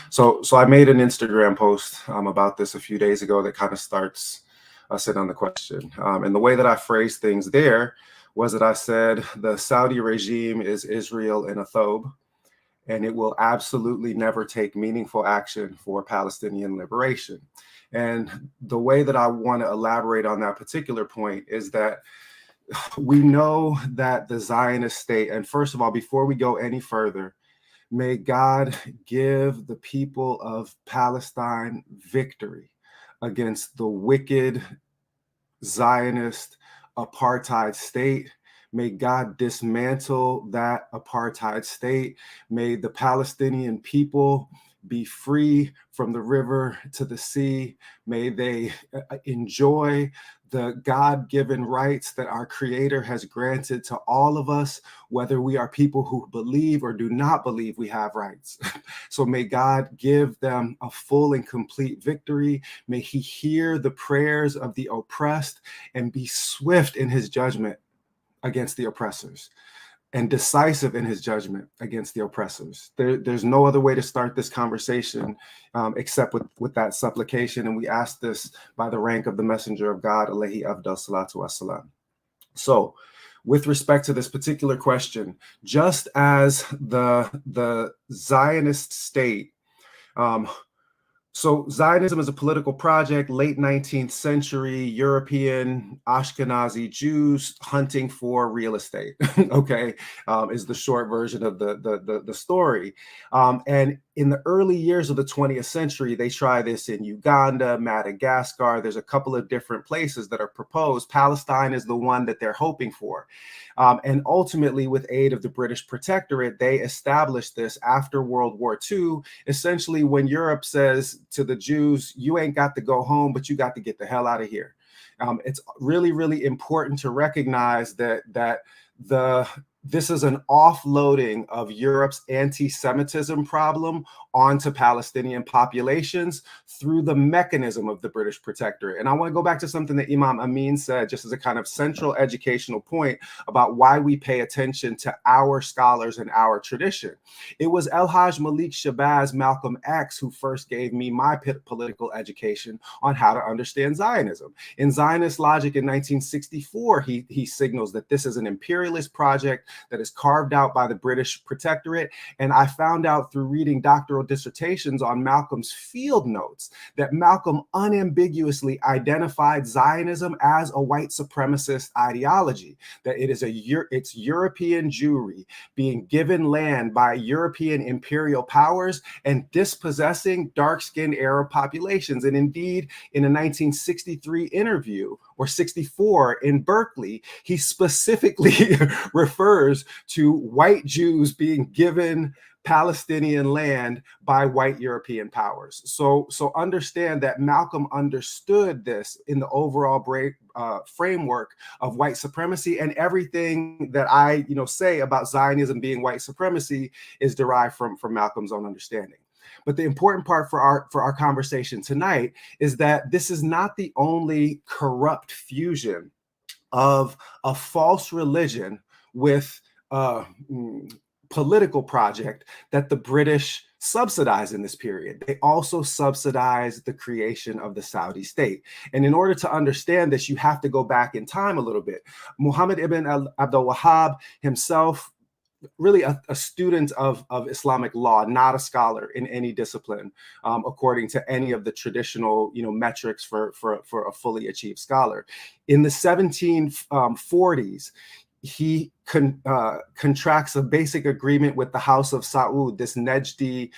So I made an Instagram post about this a few days ago that kind of starts us in on the question. And the way that I phrased things there was that I said the Saudi regime is Israel in a thobe, and it will absolutely never take meaningful action for Palestinian liberation. And the way that I want to elaborate on that particular point is that we know that the Zionist state, and first of all, before we go any further, may God give the people of Palestine victory against the wicked Zionist apartheid state. May God dismantle that apartheid state. May the Palestinian people be free from the river to the sea. May they enjoy the God-given rights that our Creator has granted to all of us, whether we are people who believe or do not believe we have rights. So may God give them a full and complete victory. May He hear the prayers of the oppressed and be swift in His judgment against the oppressors and decisive in His judgment against the oppressors. There's no other way to start this conversation except with that supplication. And we ask this by the rank of the messenger of God, alayhi afdal salatu wassalam. So with respect to this particular question, just as the Zionist state, so Zionism is a political project, late 19th century, European Ashkenazi Jews hunting for real estate, okay, is the short version of the story. And in the early years of the 20th century, they try this in Uganda, Madagascar. There's a couple of different places that are proposed. Palestine is the one that they're hoping for. And ultimately, with aid of the British Protectorate, they established this after World War II, essentially when Europe says to the Jews, you ain't got to go home, but you got to get the hell out of here. It's really, really important to recognize that this is an offloading of Europe's anti-Semitism problem onto Palestinian populations through the mechanism of the British Protectorate. And I want to go back to something that Imam Amin said, just as a kind of central educational point about why we pay attention to our scholars and our tradition. It was El-Hajj Malik Shabazz, Malcolm X, who first gave me my political education on how to understand Zionism. In Zionist Logic in 1964, he signals that this is an imperialist project that is carved out by the British Protectorate. And I found out through reading doctoral dissertations on Malcolm's field notes that Malcolm unambiguously identified Zionism as a white supremacist ideology, that it is it's European Jewry being given land by European imperial powers and dispossessing dark-skinned Arab populations. And indeed, in a 1963 interview, or 64 in Berkeley, he specifically refers to white Jews being given Palestinian land by white European powers. So understand that Malcolm understood this in the overall framework of white supremacy, and everything that I say about Zionism being white supremacy is derived from Malcolm's own understanding. But the important part for our conversation tonight is that this is not the only corrupt fusion of a false religion with a political project that the British subsidized in this period. They also subsidized the creation of the Saudi state. And in order to understand this, you have to go back in time a little bit. Muhammad ibn Abdul Wahhab himself, really a student of Islamic law, not a scholar in any discipline, according to any of the traditional metrics for a fully achieved scholar. In the 1740s, he contracts a basic agreement with the House of Saud, this Nejdi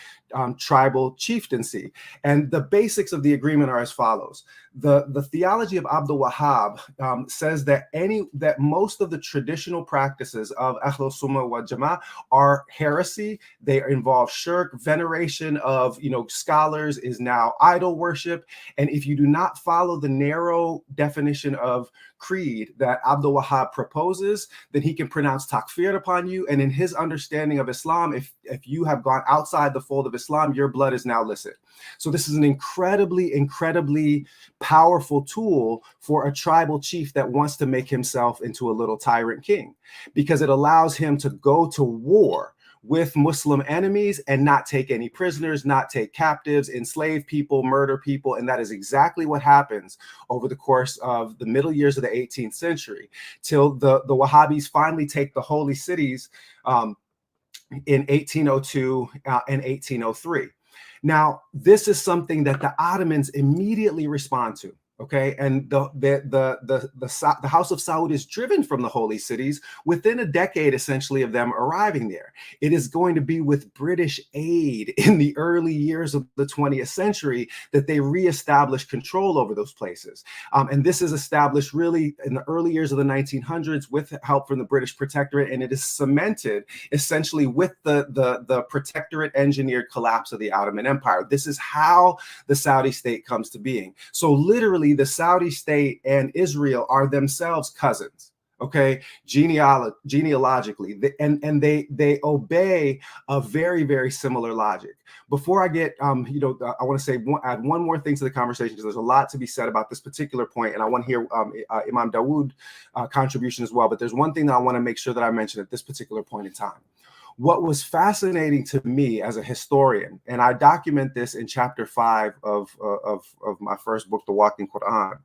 tribal chieftaincy. And the basics of the agreement are as follows. The theology of Abdul Wahhab says that most of the traditional practices of Ahlul Sunnah wal Jama'ah are heresy. They involve shirk. Veneration of scholars is now idol worship. And if you do not follow the narrow definition of creed that Abdul Wahhab proposes, then he can pronounce takfir upon you. And in his understanding of Islam, if you have gone outside the fold of Islam, your blood is now licit. So this is an incredibly, incredibly powerful tool for a tribal chief that wants to make himself into a little tyrant king, because it allows him to go to war with Muslim enemies and not take any prisoners, not take captives, enslave people, murder people. And that is exactly what happens over the course of the middle years of the 18th century till the Wahhabis finally take the holy cities in 1802 and 1803. Now, this is something that the Ottomans immediately respond to. Okay, and the House of Saud is driven from the holy cities within a decade, essentially, of them arriving there. It is going to be with British aid in the early years of the 20th century that they reestablish control over those places. And this is established really in the early years of the 1900s with help from the British Protectorate, and it is cemented essentially with the Protectorate engineered collapse of the Ottoman Empire. This is how the Saudi state comes to being. So literally, the Saudi state and Israel are themselves cousins, okay, genealogically, and they obey a very, very similar logic. Before I get, I want to say add one more thing to the conversation, because there's a lot to be said about this particular point, and I want to hear Imam Dawud contribution as well. But there's one thing that I want to make sure that I mention at this particular point in time. What was fascinating to me as a historian, and I document this in chapter 5 of my first book, The Walking Quran,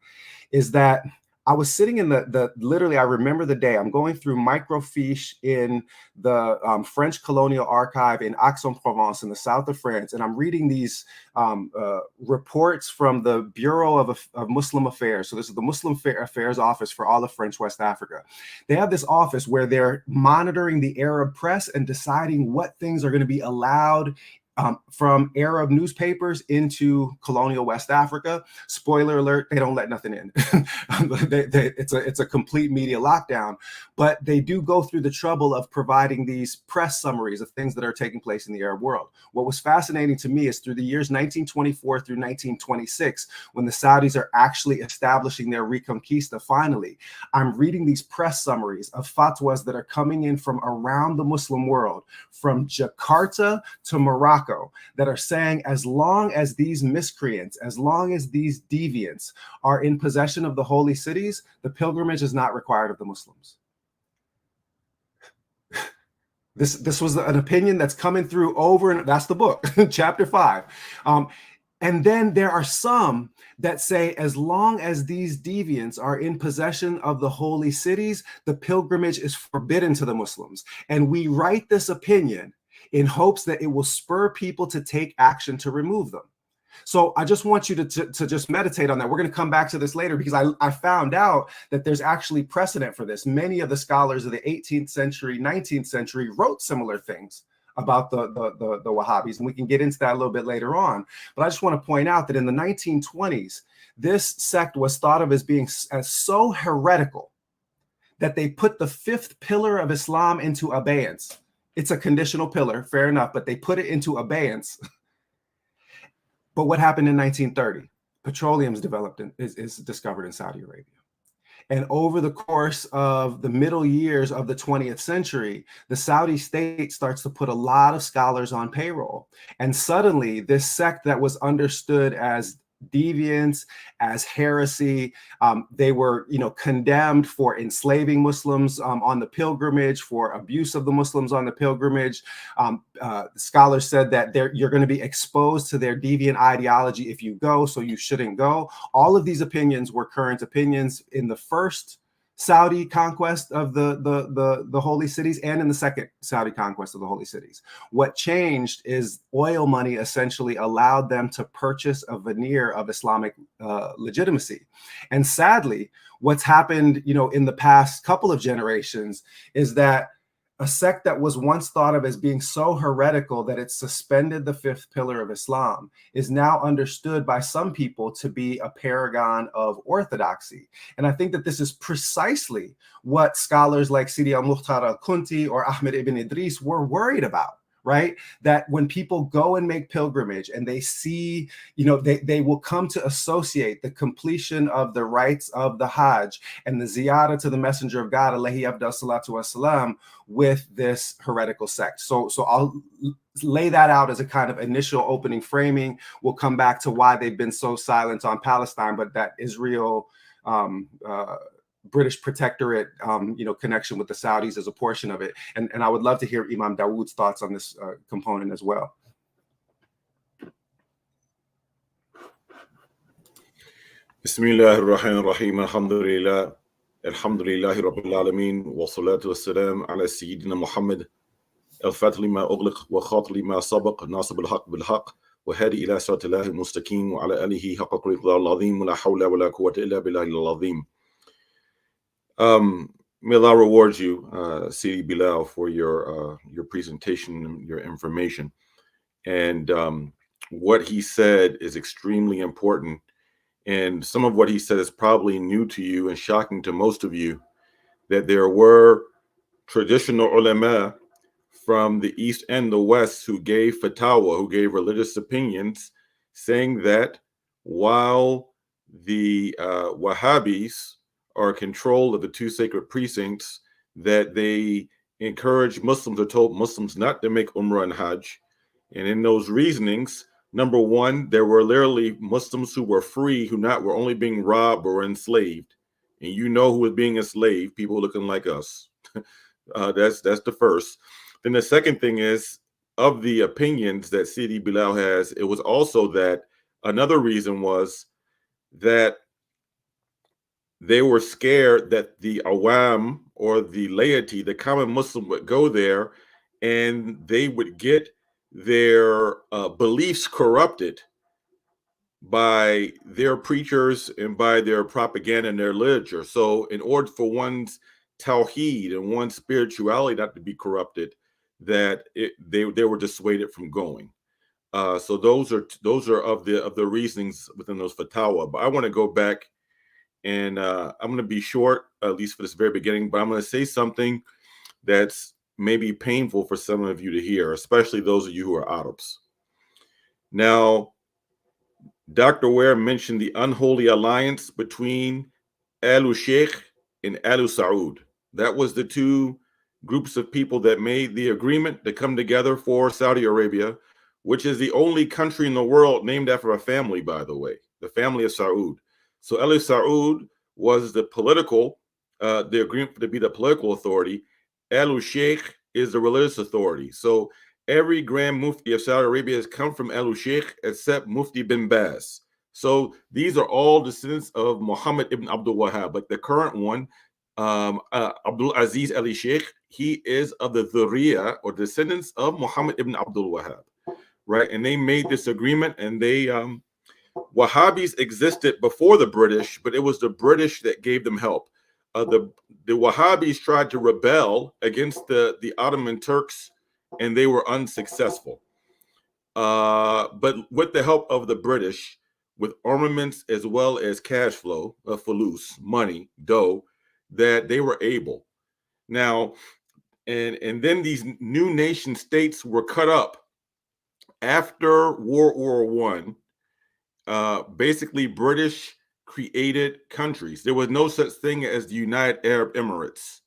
is that I was sitting in literally, I remember the day, I'm going through microfiche in the French colonial archive in Aix-en-Provence in the south of France. And I'm reading these reports from the Bureau of Muslim Affairs. So this is the Muslim Affairs Office for all of French West Africa. They have this office where they're monitoring the Arab press and deciding what things are going to be allowed from Arab newspapers into colonial West Africa. Spoiler alert, they don't let nothing in. It's a complete media lockdown, but they do go through the trouble of providing these press summaries of things that are taking place in the Arab world. What was fascinating to me is through the years 1924 through 1926, when the Saudis are actually establishing their Reconquista finally, I'm reading these press summaries of fatwas that are coming in from around the Muslim world, from Jakarta to Morocco, that are saying as long as these miscreants, as long as these deviants are in possession of the holy cities, the pilgrimage is not required of the Muslims. This was an opinion that's coming through over, and that's the book, chapter 5. And then there are some that say, as long as these deviants are in possession of the holy cities, the pilgrimage is forbidden to the Muslims. And we write this opinion in hopes that it will spur people to take action to remove them. So I just want you to just meditate on that. We're going to come back to this later, because I found out that there's actually precedent for this. Many of the scholars of the 18th century, 19th century wrote similar things about the Wahhabis, and we can get into that a little bit later on. But I just want to point out that in the 1920s, this sect was thought of as being as so heretical that they put the 5th pillar of Islam into abeyance. It's a conditional pillar, fair enough, but they put it into abeyance. But what happened in 1930? Petroleum is discovered in Saudi Arabia. And over the course of the middle years of the 20th century, the Saudi state starts to put a lot of scholars on payroll. And suddenly this sect that was understood as deviance, as heresy, they were, condemned for enslaving Muslims on the pilgrimage, for abuse of the Muslims on the pilgrimage. Scholars said that you're going to be exposed to their deviant ideology if you go, so you shouldn't go. All of these opinions were current opinions in the first Saudi conquest of the holy cities and in the second Saudi conquest of the holy cities. What changed is oil money essentially allowed them to purchase a veneer of Islamic legitimacy. And sadly, what's happened, in the past couple of generations is that a sect that was once thought of as being so heretical that it suspended the 5th pillar of Islam is now understood by some people to be a paragon of orthodoxy. And I think that this is precisely what scholars like Sidi al-Mukhtar al-Kunti or Ahmed ibn Idris were worried about. Right? That when people go and make pilgrimage and they see, they will come to associate the completion of the rites of the Hajj and the ziyarah to the Messenger of God, alayhi afdal salatu wassalam, with this heretical sect. So I'll lay that out as a kind of initial opening framing. We'll come back to why they've been so silent on Palestine, but that Israel British protectorate, connection with the Saudis as a portion of it. And I would love to hear Imam Dawood's thoughts on this component as well. Bismillah ar-Rahman ar-Rahim. Alhamdulillah. Alhamdulillahi Rabbil Alameen. Wa salatu wa salam ala Sayyidina Muhammad. الفاتح لما أغلق وخاطر لما سبق ناصب الحق بالحق وهادي إلى صراط الله المستقيم وعلى آله حق قدره العظيم ولا حول ولا قوة إلا بالله العظيم. May Allah reward you, Sidi Bilal, for your presentation and your information. And what he said is extremely important. And some of what he said is probably new to you and shocking to most of you, that there were traditional ulama from the East and the West who gave fatwa, who gave religious opinions, saying that while the Wahhabis are in control of the two sacred precincts, that they encourage Muslims or told Muslims not to make Umrah and Hajj. And in those reasonings, number one, there were literally Muslims who were free, who were only being robbed or enslaved. And you know who was being enslaved, people looking like us. That's the first. Then the second thing is, of the opinions that Sidi Bilal has, it was also that another reason was that they were scared that the awam, or the laity, the common Muslim, would go there and they would get their beliefs corrupted by their preachers and by their propaganda and their literature. So in order for one's tawheed and one's spirituality not to be corrupted, that they were dissuaded from going. So those are of the reasonings within those fatwa. But I want to go back, and I'm going to be short, at least for this very beginning, but I'm going to say something that's maybe painful for some of you to hear, especially those of you who are Arabs. Now, Dr. Ware mentioned the unholy alliance between Al-Sheikh and Al-Saud. That was the two groups of people that made the agreement to come together for Saudi Arabia, which is the only country in the world named after a family, by the way, the family of Saud. So Al-Saud was the agreement to be the political authority. Al-Sheikh is the religious authority. So every Grand Mufti of Saudi Arabia has come from Al-Sheikh except Mufti bin Baz. So these are all descendants of Muhammad ibn Abdul Wahhab, like the current one, Abdul Aziz Ali Sheikh. He is of the Dhurriya, or descendants of Muhammad ibn Abdul Wahhab, right? And they made this agreement, and they Wahhabis existed before the British, but it was the British that gave them help. The Wahhabis tried to rebel against the Ottoman Turks, and they were unsuccessful. But with the help of the British, with armaments as well as cash flow, fulus, money, dough, that they were able. Now, and then these new nation states were cut up after World War I. Basically, British created countries. There was no such thing as the United Arab Emirates.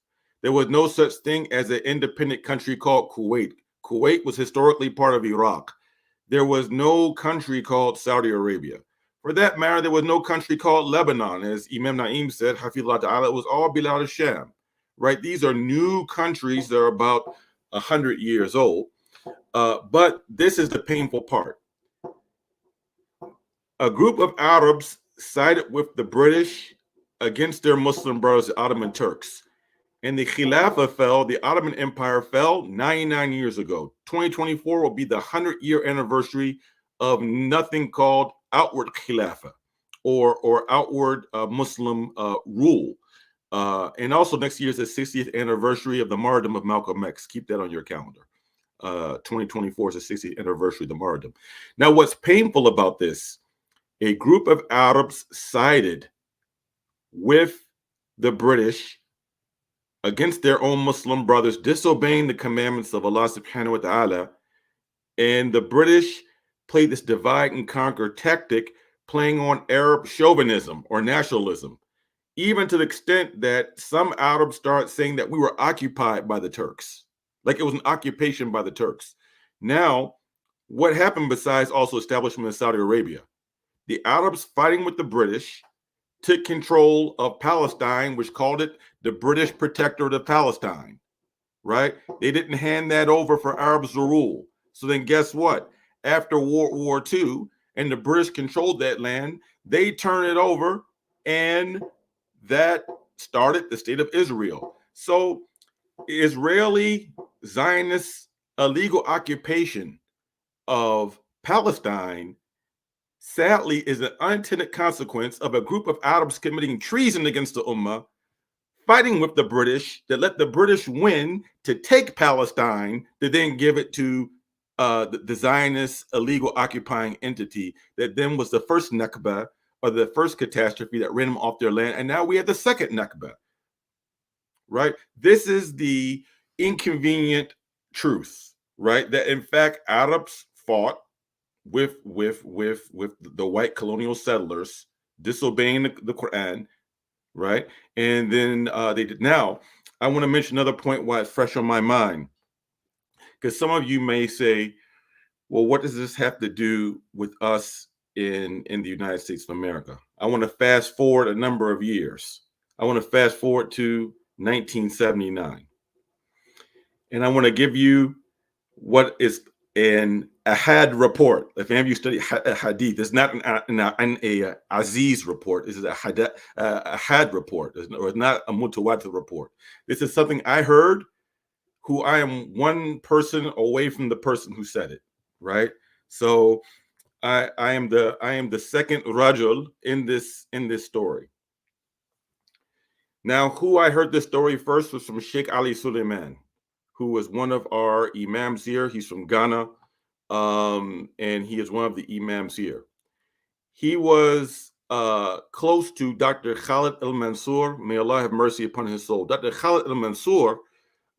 There was no such thing as an independent country called Kuwait. Kuwait was historically part of Iraq. There was no country called Saudi Arabia. For that matter, there was no country called Lebanon. As Imam Naim said, Hafizullah Ta'ala, it was all Bilal al-Sham, right? These are new countries that are about 100 years old. But this is the painful part. A group of Arabs sided with the British against their Muslim brothers, the Ottoman Turks. And the Khilafah fell, the Ottoman Empire fell 99 years ago. 2024 will be the 100-year anniversary of nothing called outward Khilafah or outward Muslim rule. And also next year is the 60th anniversary of the martyrdom of Malcolm X. Keep that on your calendar. 2024 is the 60th anniversary of the martyrdom. Now, what's painful about this, a group of Arabs sided with the British against their own Muslim brothers, disobeying the commandments of Allah subhanahu wa ta'ala. And the British played this divide and conquer tactic, playing on Arab chauvinism or nationalism, even to the extent that some Arabs started saying that we were occupied by the Turks, like it was an occupation by the Turks. Now, what happened besides also establishment in Saudi Arabia? The Arabs fighting with the British took control of Palestine, which called it the British Protectorate of Palestine, right? They didn't hand that over for Arabs to rule. So then guess what? After World War II and the British controlled that land, they turned it over, and that started the state of Israel. So Israeli Zionist illegal occupation of Palestine sadly is an unintended consequence of a group of Arabs committing treason against the Ummah, fighting with the British that let the British win to take Palestine to then give it to the Zionist illegal occupying entity that then was the first Nakba, or the first catastrophe that ran them off their land. And now we have the second Nakba, right? This is the inconvenient truth, right? That in fact, Arabs fought with the white colonial settlers, disobeying the Quran, right? And then they did. Now, I want to mention another point why it's fresh on my mind, because some of you may say, well, what does this have to do with us in the United States of America? I want to fast forward a number of years. I want to fast forward to 1979. And I want to give you what is an Ahad report. If any of you study Hadith, it's not an Aziz report. This is a Ahad report, or it's not a Mutawatir report. This is something I heard, who I am one person away from the person who said it, right? So I am the second Rajul in this story. Now, who I heard this story first was from Sheikh Ali Suleiman, who was one of our imams here. He's from Ghana, and he is one of the imams here. He was close to Dr. Khalid al-Mansour. May Allah have mercy upon his soul. Dr. Khalid al-Mansour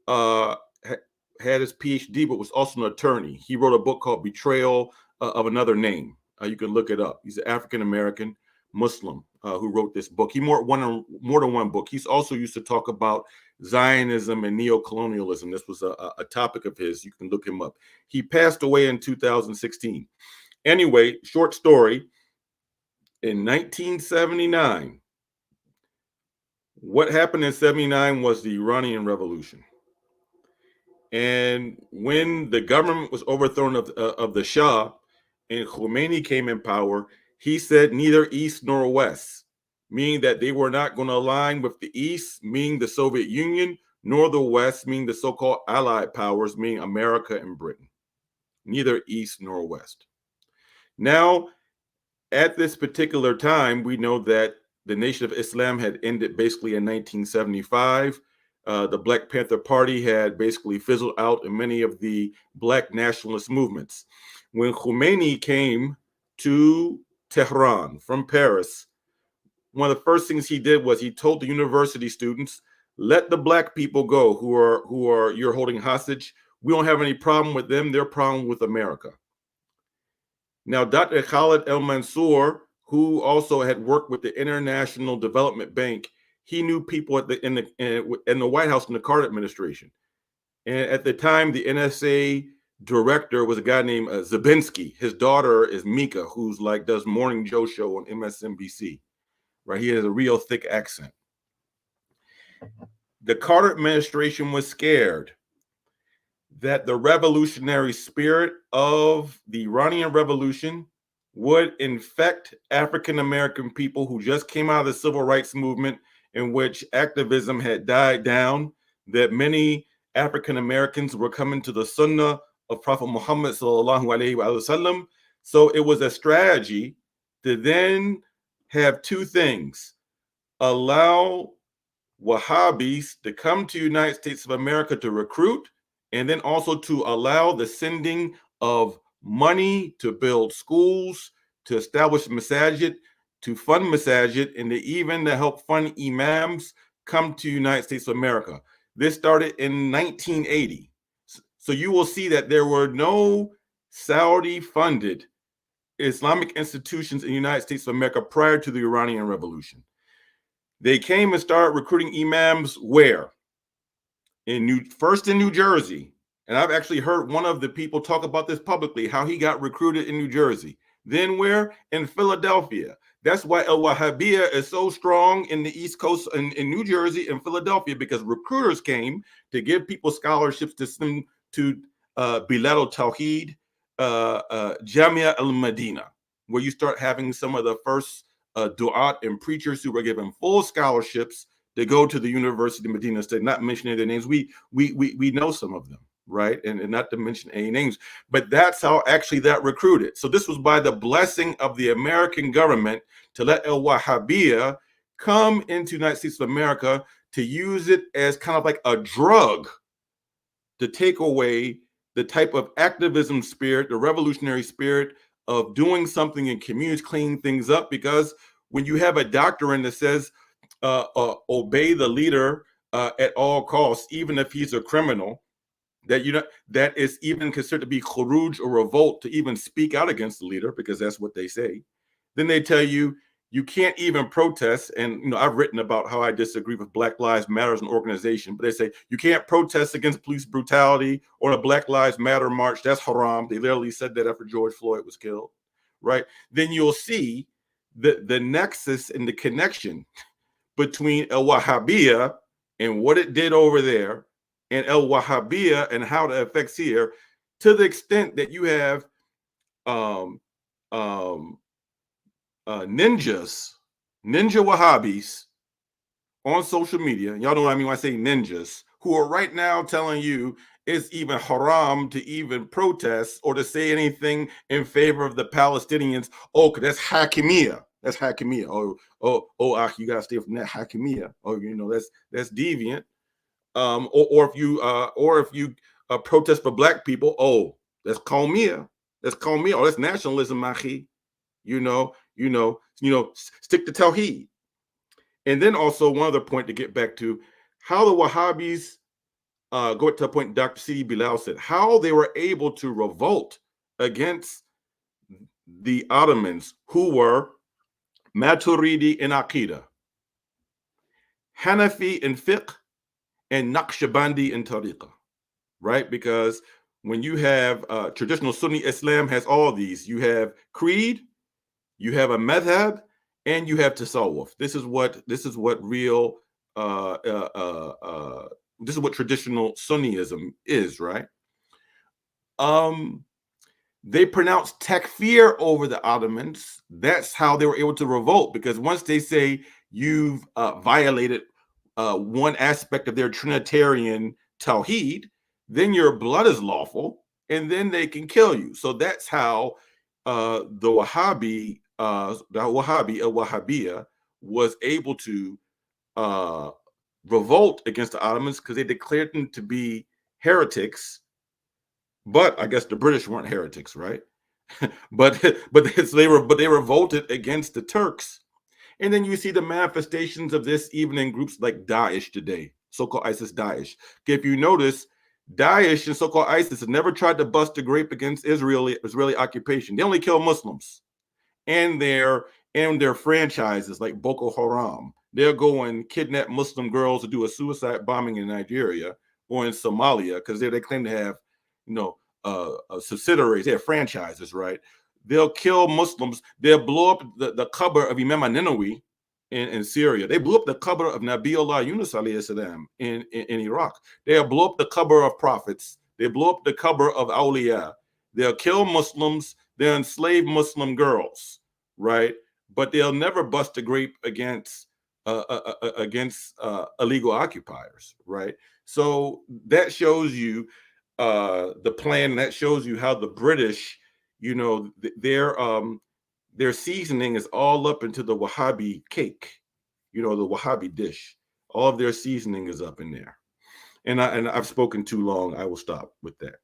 had his PhD, but was also an attorney. He wrote a book called Betrayal of Another Name. You can look it up. He's an African-American Muslim who wrote this book. He more than one book. He's also used to talk about Zionism and neocolonialism. This was a topic of his. You can look him up. He passed away in 2016. Anyway, short story. In 1979, what happened in 79 was the Iranian Revolution. And when the government was overthrown of the Shah and Khomeini came in power, he said neither East nor West, meaning that they were not going to align with the East, meaning the Soviet Union, nor the West, meaning the so-called Allied powers, meaning America and Britain. Neither East nor West. Now, at this particular time, we know that the Nation of Islam had ended basically in 1975. The Black Panther Party had basically fizzled out in many of the Black nationalist movements. When Khomeini came to Tehran from Paris, one of the first things he did was he told the university students, let the Black people go who are you're holding hostage. We don't have any problem with them. Their problem with America. Now, Dr. Khalid al-Mansour, who also had worked with the International Development Bank, he knew people in the White House in the Carter administration. And at the time, the NSA director was a guy named Zabinski. His daughter is Mika, who's does Morning Joe show on MSNBC. Right? He has a real thick accent. The Carter administration was scared that the revolutionary spirit of the Iranian Revolution would infect African-American people who just came out of the civil rights movement, in which activism had died down, that many African-Americans were coming to the Sunnah of Prophet Muhammad sallallahu alaihi wasallam. So it was a strategy to then have two things: allow Wahhabis to come to the United States of America to recruit, and then also to allow the sending of money to build schools, to establish masajid, to fund masajid, and even to help fund imams come to the United States of America. This started in 1980. So you will see that there were no Saudi-funded Islamic institutions in the United States of America prior to the Iranian Revolution. They came and started recruiting imams where? First in New Jersey. And I've actually heard one of the people talk about this publicly, how he got recruited in New Jersey. Then where? In Philadelphia. That's why El Wahhabiyya is so strong in the East Coast, in New Jersey and Philadelphia, because recruiters came to give people scholarships to Bilal Tawheed, Jamia al Medina, where you start having some of the first du'at and preachers who were given full scholarships to go to the University of Medina State. Not mentioning their names, we know some of them, right? And not to mention any names, but that's how actually that recruited. So this was by the blessing of the American government to let El Wahhabiyya come into the United States of America, to use it as kind of like a drug to take away the type of activism spirit, the revolutionary spirit of doing something in communities, cleaning things up. Because when you have a doctrine that says obey the leader at all costs, even if he's a criminal, that is even considered to be khuruj or revolt to even speak out against the leader, because that's what they say. Then they tell you you can't even protest. And I've written about how I disagree with Black Lives Matter as an organization, but they say you can't protest against police brutality or a Black Lives Matter march. That's haram. They literally said that after George Floyd was killed, right? Then you'll see the nexus and the connection between El Wahhabiyya and what it did over there, and El Wahhabiyya and how it affects here, to the extent that you have ninja Wahhabis on social media. Y'all know what I mean when I say ninjas, who are right now telling you it's even haram to even protest or to say anything in favor of the Palestinians. Oh, cause that's Hakimiyya. That's Hakimiyya. You gotta stay from that Hakimiyya. That's deviant. Or if you protest for black people, oh, that's Qawmiyya. That's Qawmiyya. Oh, that's nationalism, Mahi. Stick to Tawheed. And then also one other point to get back to how the Wahhabis, go to a point Dr. C. Bilal said, how they were able to revolt against the Ottomans, who were Maturidi in Aqidah, Hanafi in fiqh, and Naqshbandi in tariqah, right? Because when you have traditional Sunni Islam has all these, you have creed, you have a madhab, and you have tasawwuf. This is what real this is what traditional Sunniism is, right? They pronounced takfir over the Ottomans. That's how they were able to revolt, because once they say you've violated one aspect of their Trinitarian Tawheed, then your blood is lawful, and then they can kill you. So that's how the Wahhabiyya was able to revolt against the Ottomans, because they declared them to be heretics. But I guess the British weren't heretics, right? but they revolted against the Turks. And then you see the manifestations of this even in groups like Daesh today, so-called ISIS Daesh. If you notice, Daesh and so-called ISIS have never tried to bust a grape against Israeli occupation. They only kill Muslims. And their franchises like Boko Haram, they'll go and kidnap Muslim girls to do a suicide bombing in Nigeria or in Somalia, because they claim to have subsidiaries, they have franchises, right? They'll kill Muslims. They'll blow up the qabr of Imam Ninawi in Syria. They blew up the qabr of Nabiullah Yunus alayhi salam in Iraq. They'll blow up the qabr of prophets. They blow up the qabr of awliya. They'll kill Muslims. They'll enslave Muslim girls, right? But they'll never bust a grape against illegal occupiers, right? So that shows you the plan. That shows you how the British, their seasoning is all up into the Wahhabi cake, the Wahhabi dish. All of their seasoning is up in there. And I've spoken too long. I will stop with that.